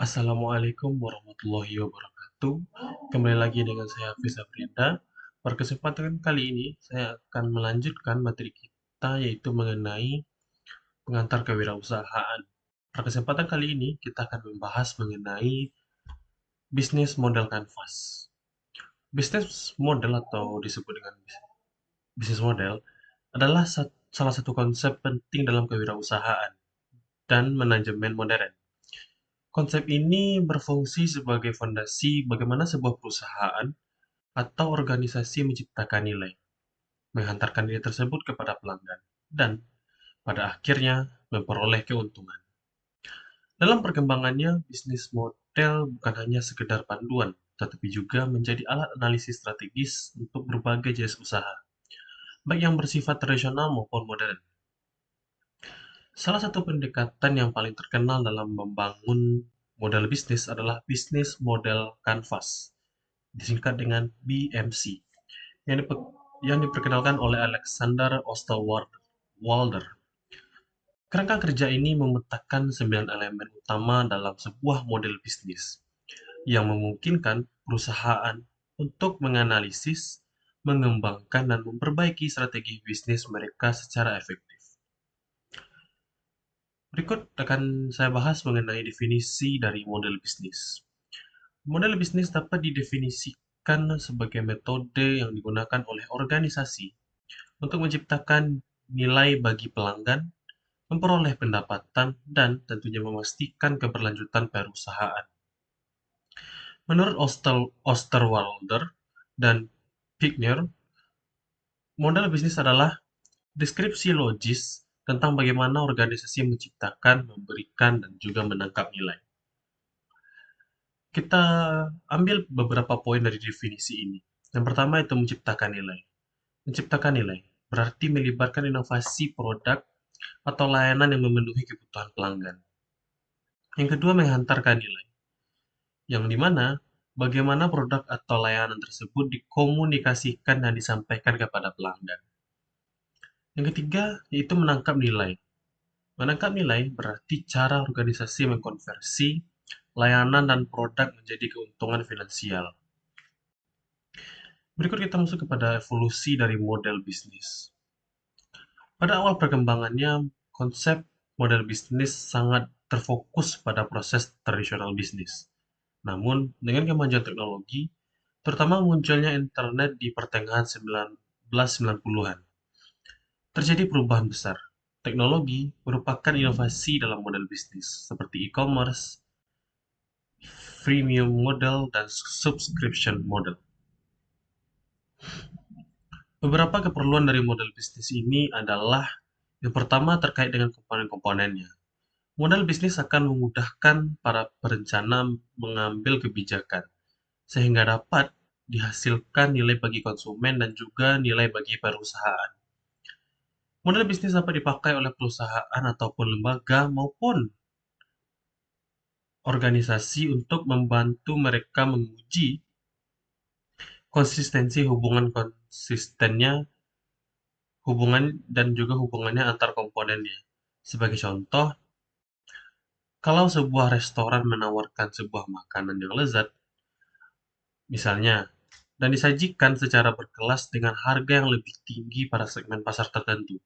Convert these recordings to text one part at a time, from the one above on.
Assalamualaikum warahmatullahi wabarakatuh. Kembali lagi dengan saya Hafiz Afrianda. Pada kesempatan kali ini, saya akan melanjutkan materi kita yaitu mengenai pengantar kewirausahaan. Pada kesempatan kali ini, kita akan membahas mengenai bisnis model kanvas. Bisnis model atau disebut dengan bisnis model adalah salah satu konsep penting dalam kewirausahaan dan manajemen modern. Konsep ini berfungsi sebagai fondasi bagaimana sebuah perusahaan atau organisasi menciptakan nilai, menghantarkan nilai tersebut kepada pelanggan, dan pada akhirnya memperoleh keuntungan. Dalam perkembangannya, bisnis model bukan hanya sekedar panduan, tetapi juga menjadi alat analisis strategis untuk berbagai jenis usaha, baik yang bersifat tradisional maupun modern. Salah satu pendekatan yang paling terkenal dalam membangun model bisnis adalah bisnis model kanvas, disingkat dengan BMC, yang, yang diperkenalkan oleh Alexander Osterwalder. Kerangka kerja ini memetakan 9 elemen utama dalam sebuah model bisnis yang memungkinkan perusahaan untuk menganalisis, mengembangkan, dan memperbaiki strategi bisnis mereka secara efektif. Berikut akan saya bahas mengenai definisi dari model bisnis. Model bisnis dapat didefinisikan sebagai metode yang digunakan oleh organisasi untuk menciptakan nilai bagi pelanggan, memperoleh pendapatan, dan tentunya memastikan keberlanjutan perusahaan. Menurut Osterwalder dan Pigner, model bisnis adalah deskripsi logis tentang bagaimana organisasi menciptakan, memberikan, dan juga menangkap nilai. Kita ambil beberapa poin dari definisi ini. Yang pertama itu menciptakan nilai. Menciptakan nilai berarti melibatkan inovasi produk atau layanan yang memenuhi kebutuhan pelanggan. Yang kedua, menghantarkan nilai, yang dimana bagaimana produk atau layanan tersebut dikomunikasikan dan disampaikan kepada pelanggan. Yang ketiga, yaitu menangkap nilai. Menangkap nilai berarti cara organisasi mengkonversi layanan dan produk menjadi keuntungan finansial. Berikut kita masuk kepada evolusi dari model bisnis. Pada awal perkembangannya, konsep model bisnis sangat terfokus pada proses tradisional bisnis. Namun, dengan kemajuan teknologi, terutama munculnya internet di pertengahan 1990-an, terjadi perubahan besar. Teknologi merupakan inovasi dalam model bisnis, seperti e-commerce, freemium model, dan subscription model. Beberapa keperluan dari model bisnis ini adalah yang pertama terkait dengan komponen-komponennya. Model bisnis akan memudahkan para perencana mengambil kebijakan, sehingga dapat dihasilkan nilai bagi konsumen dan juga nilai bagi perusahaan. Model bisnis dapat dipakai oleh perusahaan ataupun lembaga maupun organisasi untuk membantu mereka menguji konsistensi hubungan dan juga hubungannya antar komponennya. Sebagai contoh, kalau sebuah restoran menawarkan sebuah makanan yang lezat, misalnya, dan disajikan secara berkelas dengan harga yang lebih tinggi pada segmen pasar tertentu.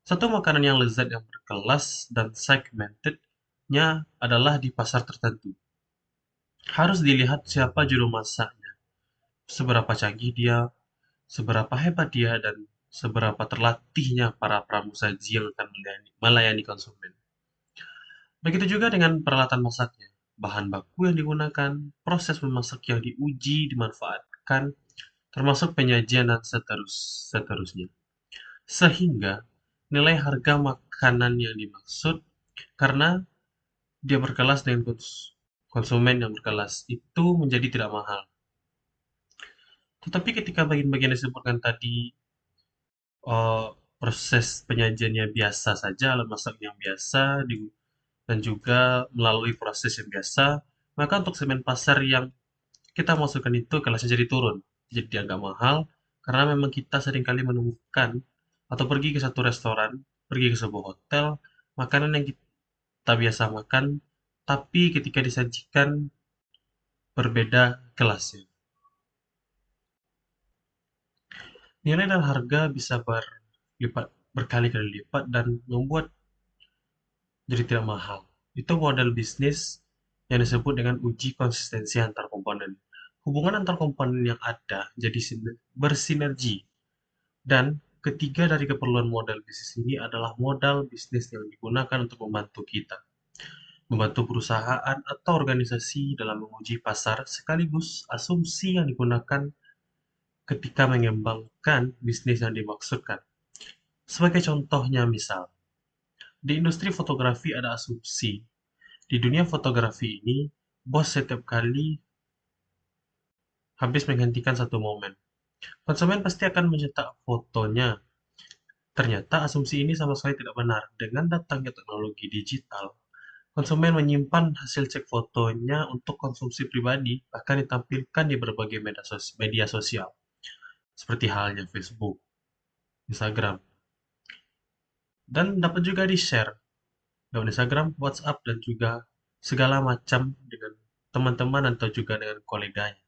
Satu makanan yang lezat yang berkelas dan segmented-nya adalah di pasar tertentu. Harus dilihat siapa juru masaknya, seberapa canggih dia, seberapa hebat dia, dan seberapa terlatihnya para pramusaji yang akan melayani konsumen. Begitu juga dengan peralatan masaknya, bahan baku yang digunakan, proses memasak yang diuji, dimanfaatkan, termasuk penyajian dan seterusnya. Sehingga nilai harga makanan yang dimaksud karena dia berkelas dengan konsumen yang berkelas itu menjadi tidak mahal. Tetapi ketika bagian-bagian yang disebutkan tadi eh, proses penyajiannya biasa saja, alat masak yang biasa, dan juga melalui proses yang biasa, maka untuk segmen pasar yang kita masukkan itu kelasnya jadi turun, jadi agak mahal, karena memang kita seringkali menemukan atau pergi ke satu restoran, pergi ke sebuah hotel, makanan yang kita biasa makan tapi ketika disajikan berbeda kelasnya. Nilai dan harga bisa berkali-kali lipat dan membuat jadi tidak mahal. Itu model bisnis yang disebut dengan uji konsistensi antar komponen. Hubungan antar komponen yang ada jadi bersinergi. Dan ketiga dari keperluan model bisnis ini adalah modal bisnis yang digunakan untuk membantu kita, membantu perusahaan atau organisasi dalam menguji pasar sekaligus asumsi yang digunakan ketika mengembangkan bisnis yang dimaksudkan. Sebagai contohnya misal, di industri fotografi ada asumsi. Di dunia fotografi ini, bos setiap kali habis menghentikan satu momen. Konsumen pasti akan mencetak fotonya. Ternyata asumsi ini sama sekali tidak benar. Dengan datangnya teknologi digital, konsumen menyimpan hasil cek fotonya untuk konsumsi pribadi, bahkan ditampilkan di berbagai media sosial, seperti halnya Facebook, Instagram, dan dapat juga di-share lewat Instagram, WhatsApp, dan juga segala macam dengan teman-teman atau juga dengan koleganya.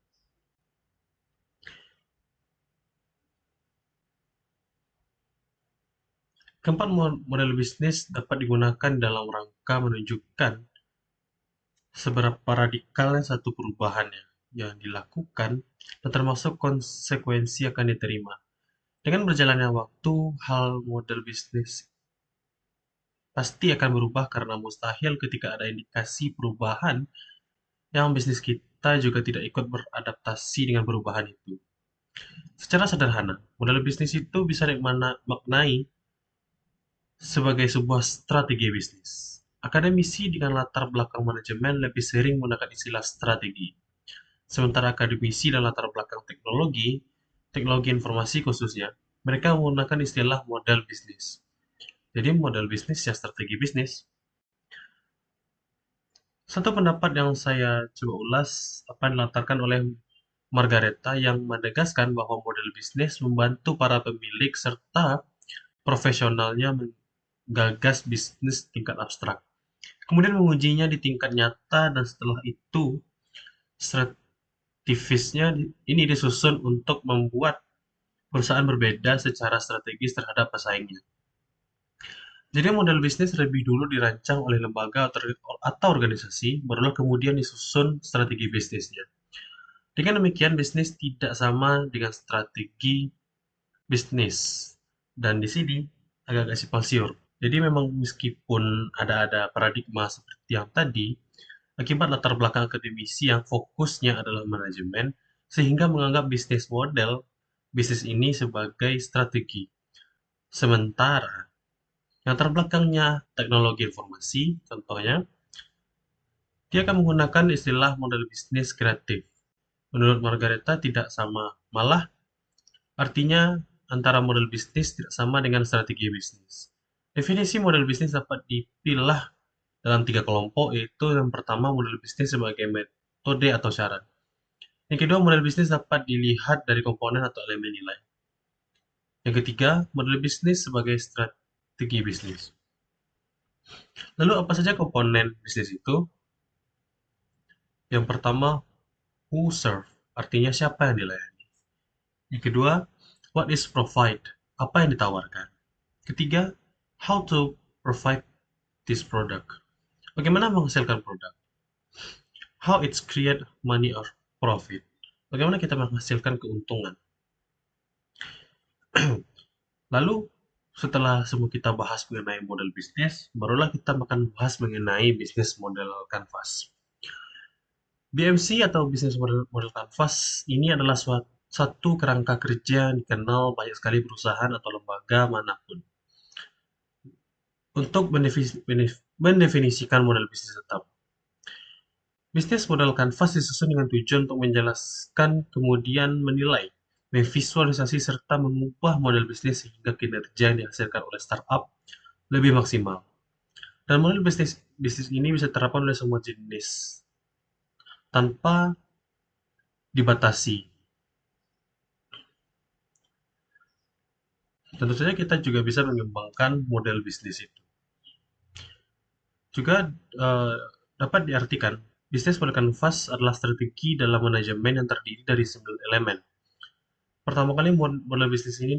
Keempat, model bisnis dapat digunakan dalam rangka menunjukkan seberapa radikalnya satu perubahannya yang dilakukan dan termasuk konsekuensi akan diterima. Dengan berjalannya waktu, hal model bisnis pasti akan berubah karena mustahil ketika ada indikasi perubahan yang bisnis kita juga tidak ikut beradaptasi dengan perubahan itu. Secara sederhana, model bisnis itu bisa dimaknai sebagai sebuah strategi bisnis. Akademisi dengan latar belakang manajemen lebih sering menggunakan istilah strategi. Sementara akademisi dan latar belakang teknologi informasi khususnya, mereka menggunakan istilah model bisnis. Jadi model bisnis ya strategi bisnis. Satu pendapat yang saya coba ulas apa yang dilatarkan oleh Margareta yang menegaskan bahwa model bisnis membantu para pemilik serta profesionalnya menggagas bisnis tingkat abstrak. Kemudian mengujinya di tingkat nyata dan setelah itu strategisnya ini disusun untuk membuat perusahaan berbeda secara strategis terhadap pesaingnya. Jadi model bisnis lebih dulu dirancang oleh lembaga atau organisasi, barulah kemudian disusun strategi bisnisnya. Dengan demikian, bisnis tidak sama dengan strategi bisnis. Dan di sini agak-agak simpang siur. Jadi memang meskipun ada paradigma seperti yang tadi, akibat latar belakang akademisi yang fokusnya adalah manajemen, sehingga menganggap bisnis ini sebagai strategi. Sementara yang terbelakangnya teknologi informasi, contohnya, dia akan menggunakan istilah model bisnis kreatif. Menurut Margareta tidak sama, malah artinya antara model bisnis tidak sama dengan strategi bisnis. Definisi model bisnis dapat dipilah dalam tiga kelompok, yaitu yang pertama model bisnis sebagai metode atau syarat. Yang kedua, model bisnis dapat dilihat dari komponen atau elemen nilai. Yang ketiga, model bisnis sebagai strategi bisnis. Lalu apa saja komponen bisnis itu? Yang pertama, who serve, artinya siapa yang dilayani. Yang kedua, what is provide, apa yang ditawarkan. Ketiga, how to provide this product, bagaimana menghasilkan produk. How it's create money or profit, bagaimana kita menghasilkan keuntungan. Lalu setelah semua kita bahas mengenai model bisnis, barulah kita akan bahas mengenai bisnis model canvas. BMC atau bisnis model canvas ini adalah satu kerangka kerja yang dikenal banyak sekali perusahaan atau lembaga manapun untuk mendefinisikan model bisnis tetap. Bisnis model canvas disusun dengan tujuan untuk menjelaskan, kemudian menilai, memvisualisasi, serta mengubah model bisnis sehingga kinerja yang dihasilkan oleh startup lebih maksimal. Dan model bisnis ini bisa diterapkan oleh semua jenis tanpa dibatasi. Tentu saja kita juga bisa mengembangkan model bisnis itu. Juga Dapat diartikan, bisnis pada kanvas adalah strategi dalam manajemen yang terdiri dari 9 elemen. Pertama kali model bisnis ini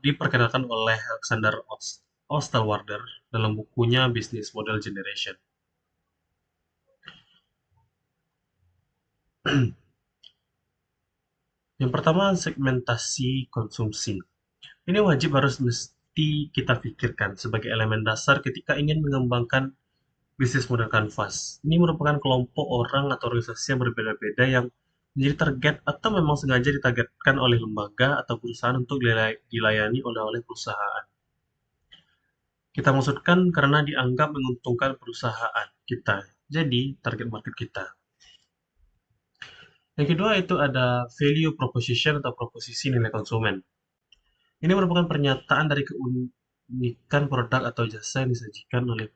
diperkenalkan oleh Alexander Osterwalder dalam bukunya Business Model Generation. Yang pertama, segmentasi konsumsi. Ini wajib harus mesti kita pikirkan sebagai elemen dasar ketika ingin mengembangkan bisnis model kanvas. Ini merupakan kelompok orang atau organisasi yang berbeda-beda yang menjadi target atau memang sengaja ditargetkan oleh lembaga atau perusahaan untuk dilayani oleh perusahaan. Kita maksudkan karena dianggap menguntungkan perusahaan kita. Jadi, target market kita. Yang kedua itu ada value proposition atau proposisi nilai konsumen. Ini merupakan pernyataan dari keunikan produk atau jasa yang disajikan oleh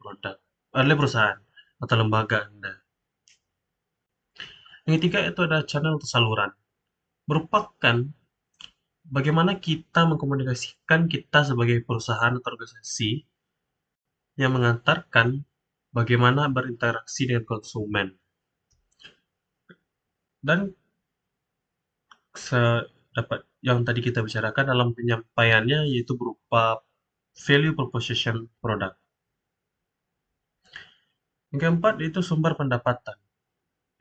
perusahaan atau lembaga Anda. Yang ketiga itu ada channel atau saluran. Merupakan bagaimana kita mengkomunikasikan kita sebagai perusahaan atau organisasi yang mengantarkan bagaimana berinteraksi dengan konsumen. Dan dapat yang tadi kita bicarakan dalam penyampaiannya yaitu berupa value proposition product. Yang keempat itu sumber pendapatan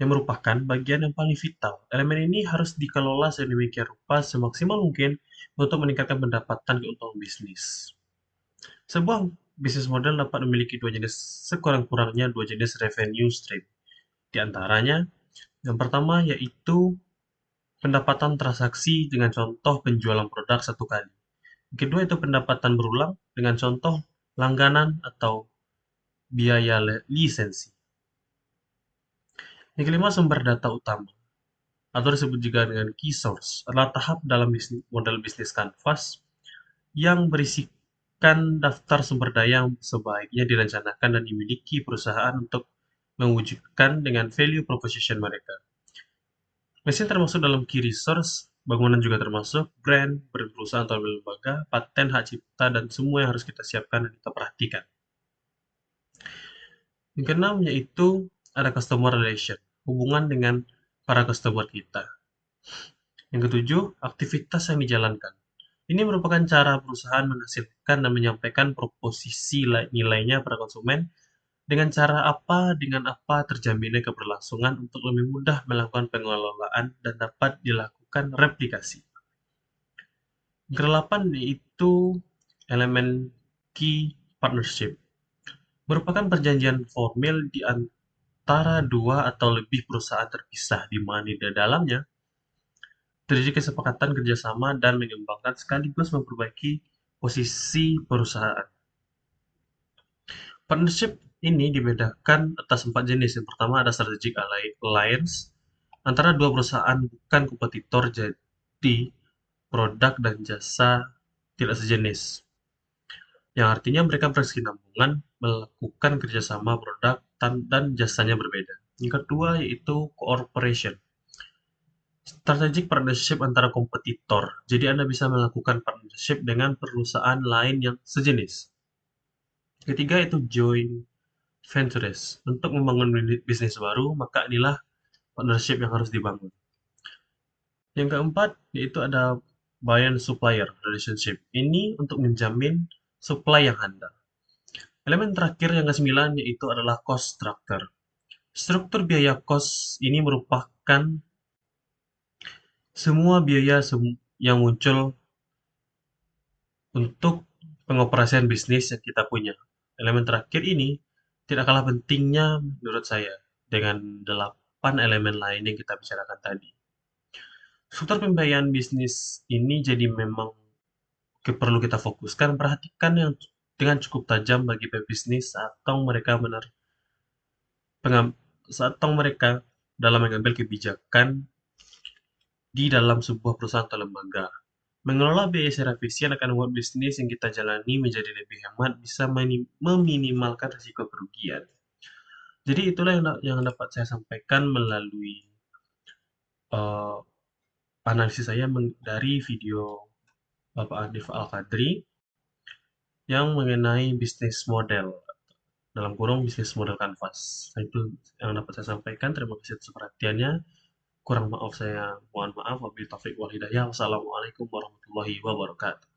yang merupakan bagian yang paling vital. Elemen ini harus dikelola sedemikian rupa semaksimal mungkin untuk meningkatkan pendapatan keuntungan bisnis. Sebuah bisnis model dapat memiliki sekurang-kurangnya dua jenis revenue stream. Di antaranya, yang pertama yaitu pendapatan transaksi dengan contoh penjualan produk satu kali. Yang kedua itu pendapatan berulang dengan contoh langganan atau biaya lisensi. Yang kelima, sumber data utama atau disebut juga dengan key source adalah tahap dalam model bisnis kanvas yang berisikan daftar sumber daya yang sebaiknya direncanakan dan dimiliki perusahaan untuk mewujudkan dengan value proposition mereka. Mesin termasuk dalam key resource, bangunan juga termasuk, brand perusahaan atau lembaga, paten, hak cipta, dan semua yang harus kita siapkan dan kita perhatikan. Yang keenam yaitu ada customer relation, hubungan dengan para customer kita. Yang ketujuh, aktivitas yang dijalankan. Ini merupakan cara perusahaan menghasilkan dan menyampaikan proposisi nilainya pada konsumen dengan apa terjaminnya keberlangsungan untuk lebih mudah melakukan pengelolaan dan dapat dilakukan replikasi. Yang kedelapan yaitu elemen key partnership. Merupakan perjanjian formil di antara dua atau lebih perusahaan terpisah di mana di dalamnya terjadi kesepakatan kerjasama dan mengembangkan sekaligus memperbaiki posisi perusahaan. Partnership ini dibedakan atas 4 jenis. Yang pertama ada strategic alliance antara dua perusahaan bukan kompetitor, jadi produk dan jasa tidak sejenis. Yang artinya mereka berkesinambungan melakukan kerjasama produk dan jasanya berbeda. Yang kedua yaitu cooperation. Strategic partnership antara kompetitor. Jadi Anda bisa melakukan partnership dengan perusahaan lain yang sejenis. Ketiga itu joint ventures. Untuk membangun bisnis baru, maka inilah partnership yang harus dibangun. Yang keempat yaitu ada buyer supplier relationship. Ini untuk menjamin supply yang handal. Elemen terakhir yang ke-9 yaitu adalah cost structure. Struktur biaya cost ini merupakan semua biaya yang muncul untuk pengoperasian bisnis yang kita punya. Elemen terakhir ini tidak kalah pentingnya menurut saya dengan 8 elemen lain yang kita bicarakan tadi. Struktur pembiayaan bisnis ini jadi memang perlu kita fokuskan, perhatikan yang dengan cukup tajam bagi pebisnis atau mereka dalam mengambil kebijakan di dalam sebuah perusahaan atau lembaga. Mengelola biaya secara efisien akan membuat bisnis yang kita jalani menjadi lebih hemat, bisa meminimalkan risiko kerugian. Jadi itulah yang dapat saya sampaikan melalui uh, analisis saya dari video Bapak Hanif Al-Qadri yang mengenai bisnis model. dalam kurung bisnis model kanvas. Nah, itu yang dapat saya sampaikan. Terima kasih atas perhatiannya. Kurang maaf saya mohon maaf. Wabillahi taufiq wal hidayah. Wassalamualaikum warahmatullahi wabarakatuh.